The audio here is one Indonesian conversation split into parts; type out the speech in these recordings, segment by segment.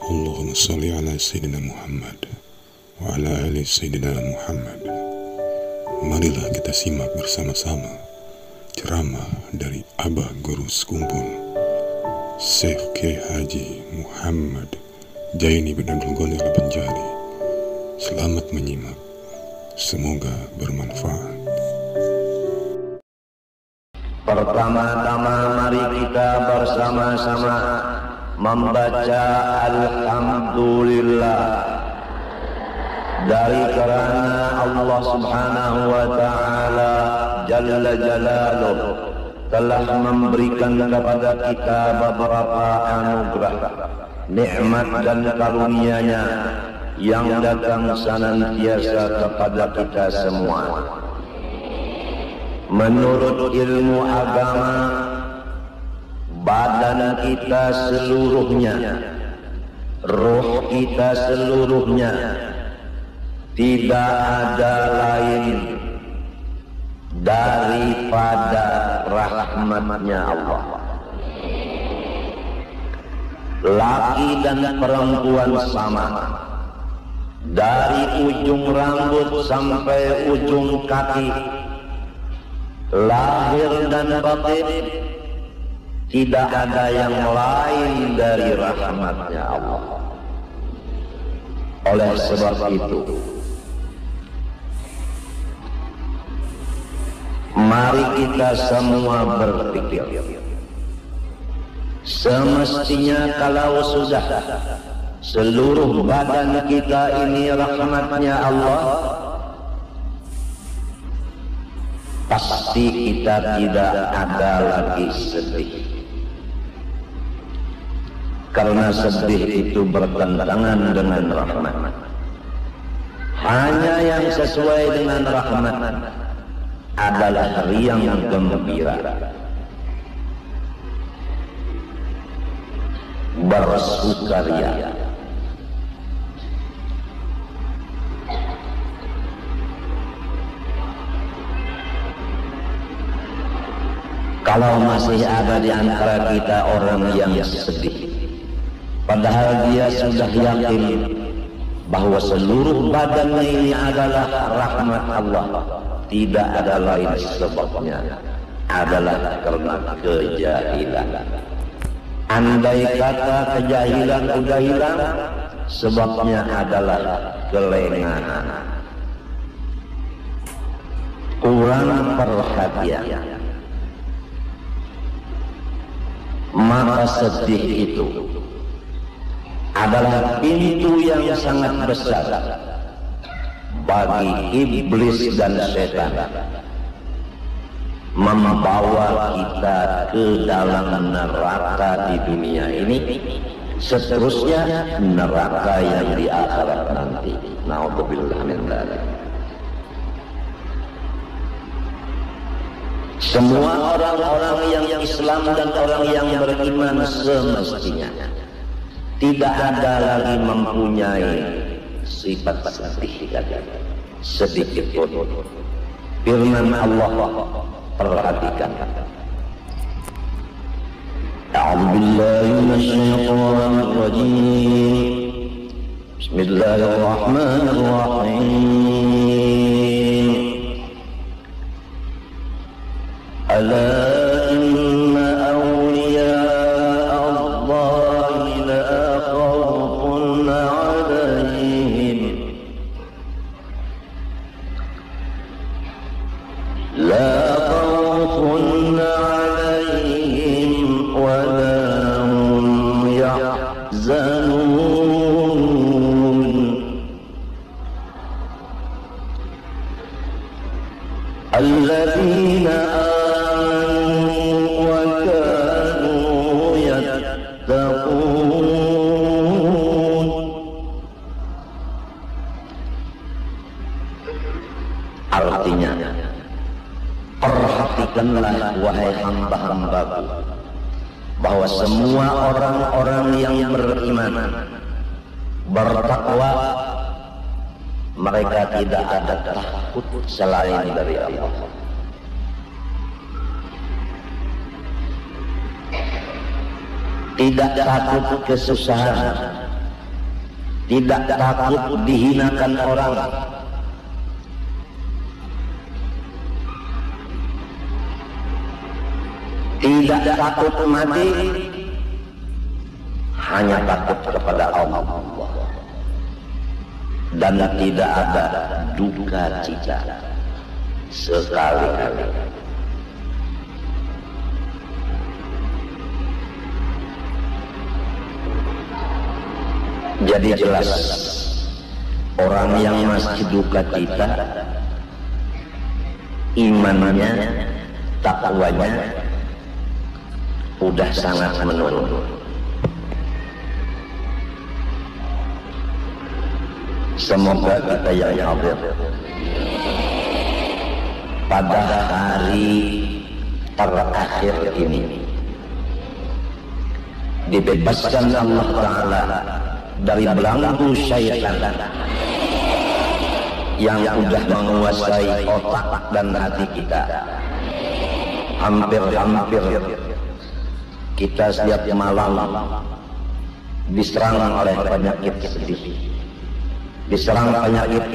Allahumma salli ala Sayyidina Muhammad wa ala ali Sayyidina Muhammad. Marilah kita simak bersama-sama ceramah dari Abah Guru Sekumpul Syekh Kiai Haji Muhammad Jaini bin Abdul Ghani Al-Banjari. Selamat menyimak, semoga bermanfaat. Pertama-tama mari kita bersama-sama membaca Alhamdulillah, dari karena Allah Subhanahu wa Ta'ala Jalla Jalaluh telah memberikan kepada kita beberapa anugerah, nikmat dan karunia-Nya yang datang senantiasa kepada kita semua. Menurut ilmu agama, badan kita seluruhnya, roh kita seluruhnya, tidak ada lain daripada rahmatnya Allah. Laki dan perempuan sama, dari ujung rambut sampai ujung kaki, lahir dan batin, tidak ada yang lain dari rahmatnya Allah. Oleh sebab itu, mari kita semua berpikir, semestinya kalau sudah seluruh badan kita ini rahmatnya Allah, pasti kita tidak ada lagi sedih. Karena sedih itu bertentangan dengan rahmat. Hanya yang sesuai dengan rahmat adalah riang gembira, bersukaria. Kalau masih ada di antara kita orang yang sedih, padahal dia sudah yakin bahwa seluruh badannya ini adalah rahmat Allah, tidak ada lain sebabnya adalah karena kejahilan. Andai kata kejahilan sudah hilang, sebabnya adalah kelengahan, kurang perhatian. Maka sedih itu adalah pintu yang sangat besar bagi iblis dan setan, membawa kita ke dalam neraka di dunia ini, seterusnya neraka yang di akhirat nanti. Na'udzubillah min dzalik. Semua orang-orang yang Islam dan orang yang beriman semestinya tidak ada lagi mempunyai sifat sedih sedikit pun. Firman Allah, perhatikan. A'udzubillahi minasyaitonir rajim. Bismillahirrahmanirrahim. Ala inna awliya Allah la khawfun alaihim wa la hum yahzanun. Alladzina artinya, perhatikanlah wahai hamba-hambaku, bahwa semua orang-orang yang beriman, bertakwa, mereka tidak ada takut selain dari Allah. Tidak takut kesusahan, tidak takut dihinakan orang, tidak takut mati, hanya takut kepada Allah, dan tidak ada duka cita sekali-kali. Jadi jelas orang yang masih duka cita, imannya, takwanya udah sangat menurun. Semoga kita yang hadir pada hari terakhir ini dibebaskan Allah Ta'ala dari belenggu syaitan yang sudah menguasai otak dan hati kita. Hampir-hampir kita setiap malam diserang oleh penyakit sedih, diserang penyakit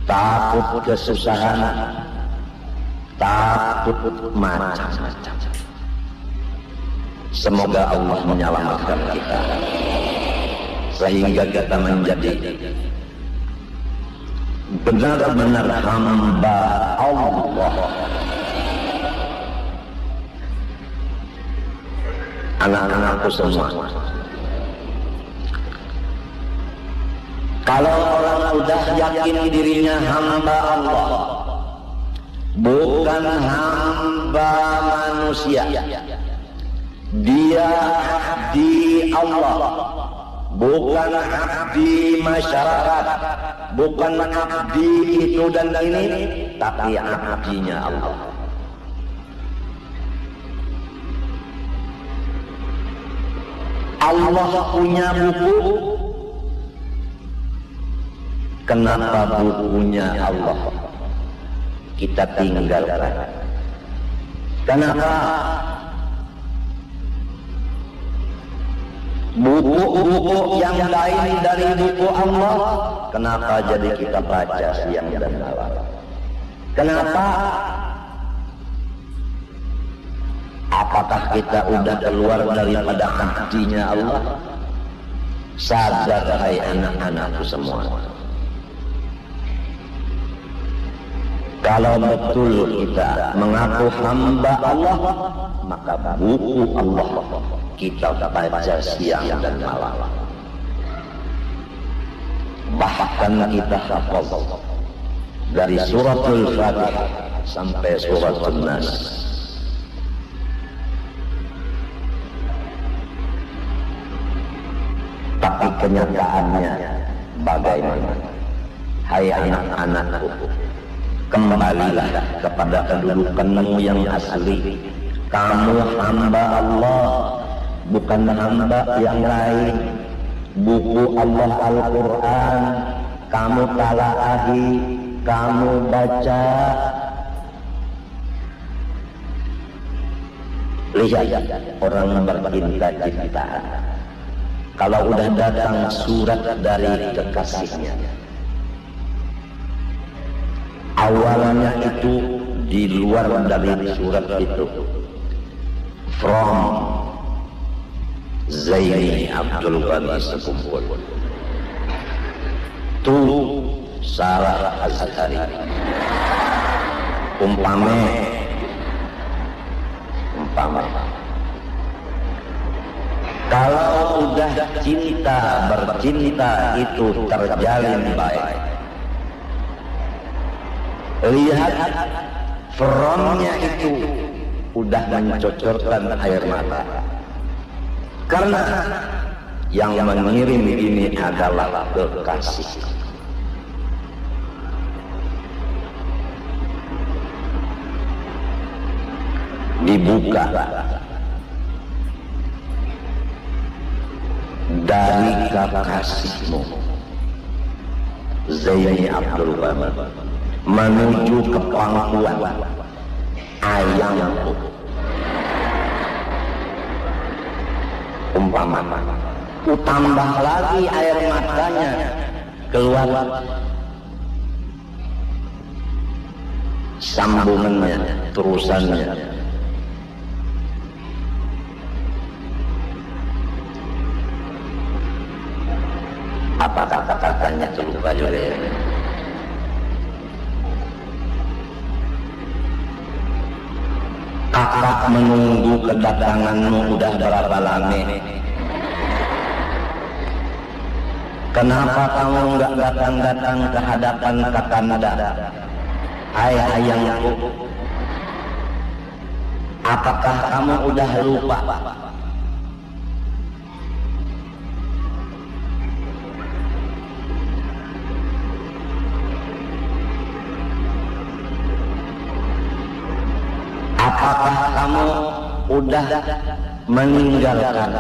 takut kesusahan, takut macam-macam. Semoga Allah menyelamatkan kita sehingga kita menjadi benar-benar hamba Allah. Anak-anakku semua, kalau orang sudah yakin dirinya hamba Allah, bukan hamba manusia, dia abdi Allah, bukan abdi masyarakat, bukan abdi itu dan ini, tapi abdinya Allah. Allah punya buku, kenapa bukunya Allah kita tinggalkan? Kenapa buku-buku yang lain dari buku Allah, kenapa jadi kita baca siang dan malam? Kenapa? Apakah kita udah keluar daripada abdinya Allah? Sadar hai anak-anakku semua, kalau betul kita mengaku hamba Allah, maka buku Allah kita baca siang dan malam. Bahkan kita hafal dari suratul Fatihah sampai suratul Nas. Tapi kenyataannya bagaimana? Hai anak-anakku, kembalilah kepada kedudukanmu yang asli. Kamu hamba Allah, bukan hamba yang lain. Buku Allah Al-Quran kamu talaahi, kamu baca. Lihat orang bercinta-cinta, kalau udah datang surat dari kekasihnya, awalnya itu di luar dari surat itu, from Zaini Abdul Ghani Sekumpul to Sarah Azhari, umpama kalau udah bercinta itu terjalin baik. Lihat frontnya itu udah mencocorkan air mata, karena yang mengirim ini adalah kekasih. Dibuka dari kekasihmu Zaini Abdul Ghani menuju ke pangkuan ayamku, umpama ku tambah lagi air matanya keluar, sambungannya, terusannya. Apa kata-katanya terlupa juga ya. Kakak menunggu kedatanganmu udah berapa lama? Kenapa kamu nggak datang-datang ke hadapan kakanda? Hai ayangku, apakah kamu udah lupa? Apakah kamu udah meninggalkan?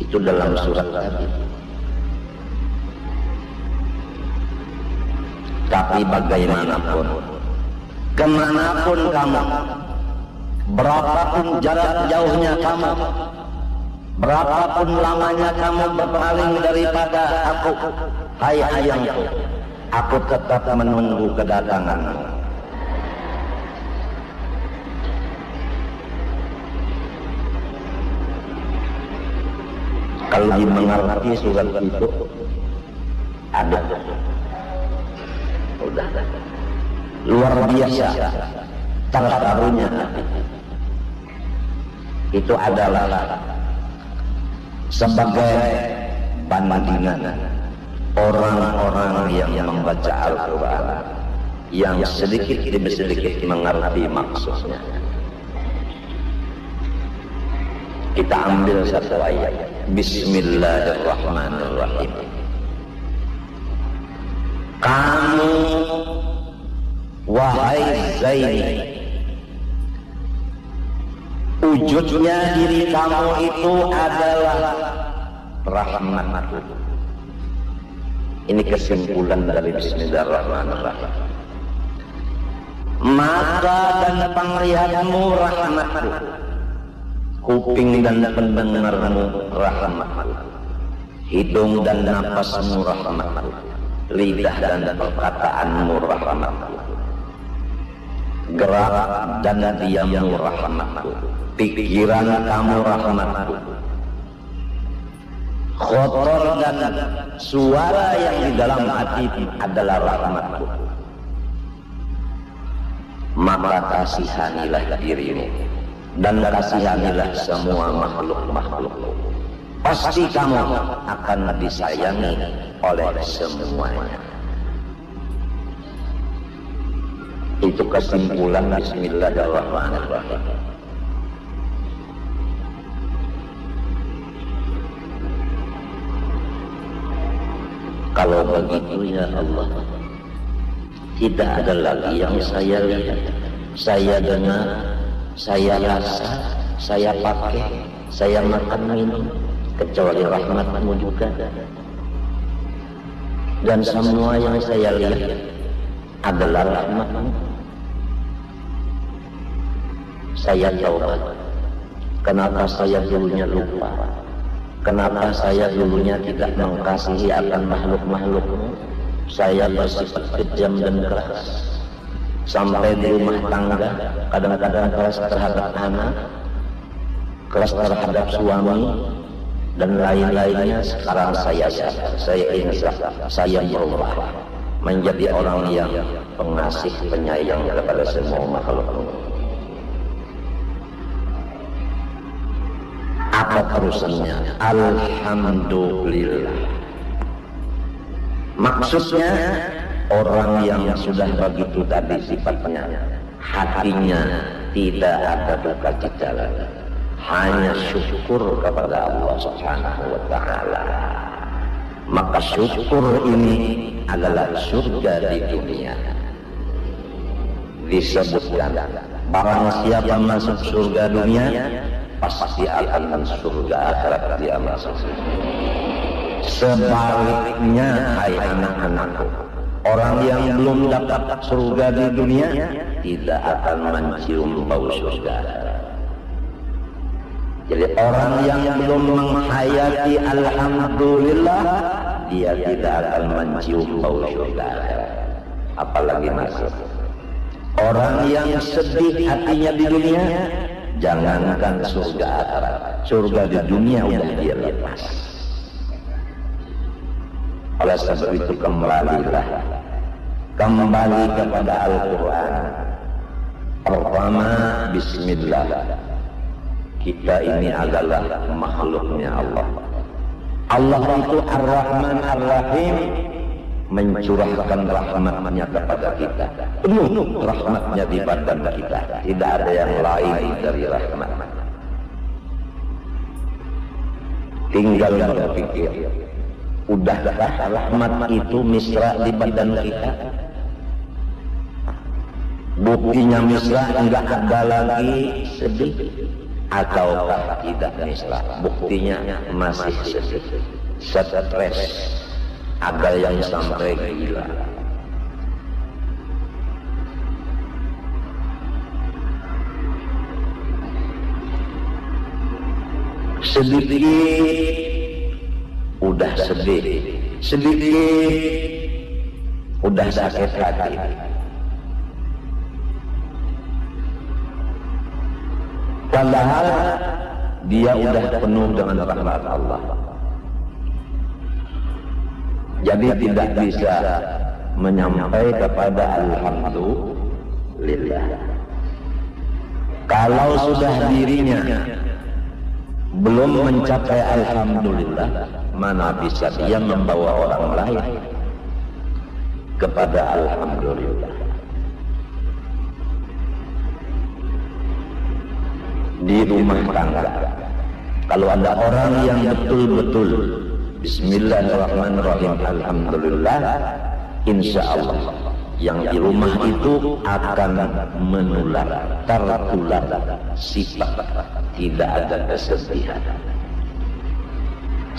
Itu dalam surat tadi. Tapi bagaimanapun, kemanapun kamu, berapapun jarak jauhnya kamu, berapapun lamanya kamu berpaling daripada aku, hai ayangku, aku tetap menunggu kedatanganmu. Kalau dimengerti surat itu ada, udah luar biasa terharunya. Itu adalah sebagai bandingan orang-orang yang membaca Al-Quran, yang sedikit demi sedikit mengerti maksudnya. Kita ambil satu ayat. Bismillahirrahmanirrahim. Kamu wahai Zaini, wujudnya diri kamu itu adalah rahmatku. Ini kesimpulan dari Bismillahirrahmanirrahim. Mata dan penglihatanmu rahmatku, kuping dan pendengarmu rahmatku, hidung dan napasmu rahmatku, lidah dan perkataanmu rahmatku, gerak dan diammu rahmatku, pikiran kamu rahmatku, khotor dan suara yang di dalam hati adalah rahmatku. Maka kasihanilah dirimu dan kasihanilah semua makhluk-makhlukmu. Pasti kamu akan disayangi oleh semuanya. Itu kesimpulan Bismillahirrahmanirrahim. Kalau begitu ya Allah, tidak ada lagi yang saya lihat, saya dengar, saya rasa, saya pakai, saya makan minum, kecuali rahmat-Mu juga. Dan semua yang saya lihat adalah rahmat-Mu. Saya taubat. Kenapa saya dulunya lupa? Kenapa saya dulunya tidak mengasihi akan makhluk-makhluk-Mu? Saya bersifat kejam dan keras. Sampai di rumah tangga, kadang-kadang keras terhadap anak, keras terhadap suami, dan lain-lainnya. Sekarang saya insaf, saya berubah menjadi orang yang pengasih, penyayang kepada semua makhluk. Apa terusannya? Alhamdulillah. Maksudnya orang yang sudah begitu tadi sifatnya, hatinya tidak ada duka cita lagi, hanya syukur kepada Allah Subhanahu wa Ta'ala. Maka syukur ini adalah surga di dunia. Disebutkan barang siapa masuk surga dunia, pasti akan masuk surga akhirat dia masuk. Sebaliknya, hai anak-anakku, orang yang belum dapat surga di dunia tidak akan mencium bau surga. Jadi orang yang belum menghayati alhamdulillah, dia tidak akan mencium bau surga akhirat, apalagi masuk. Orang yang sedih hatinya di dunia, jangankan surga akhirat, surga di dunia udah dia lepas. Oleh sebab itu kembali kepada Al-Quran. Pertama, bismillah. Kita ini adalah makhluknya Allah. Allah itu Ar-Rahman Ar-Rahim, mencurahkan rahmatnya kepada kita. Penuh rahmatnya di badan kita. Tidak ada yang lain dari rahmat. Tinggal berpikir, udahkah rahmat itu misra di badan kita? Buktinya misra, enggak ada lagi sedih. Ataukah tidak misra, buktinya masih sedih, stres, ada yang sampai gila. Sedikit udah sedih, sedikit udah sakit hati. Padahal dia udah penuh dengan rahmat Allah. Jadi tidak bisa menyampaikan kepada alhamdulillah. Kalau sudah dirinya belum mencapai alhamdulillah, mana bisa dia membawa orang lain kepada alhamdulillah. Di rumah tangga, kalau ada orang yang betul-betul bismillahirrahmanirrahim, alhamdulillah, insya Allah yang di rumah itu akan menular, tertular sifat tidak ada kesedihan.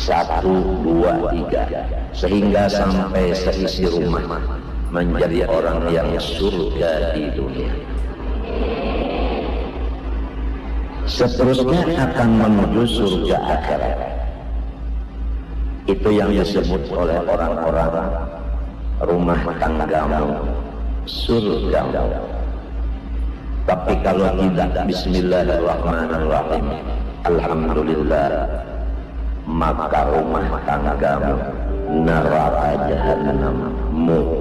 1, 2, 3, sehingga sampai seisi rumah menjadi orang yang surga di dunia. Seterusnya akan menuju surga akhirat. Itu yang disebut oleh orang-orang rumah tanggamu surgamu. Tapi kalau tidak bismillahirrahmanirrahim, alhamdulillah, maka rumah tanggamu neraka jahanammu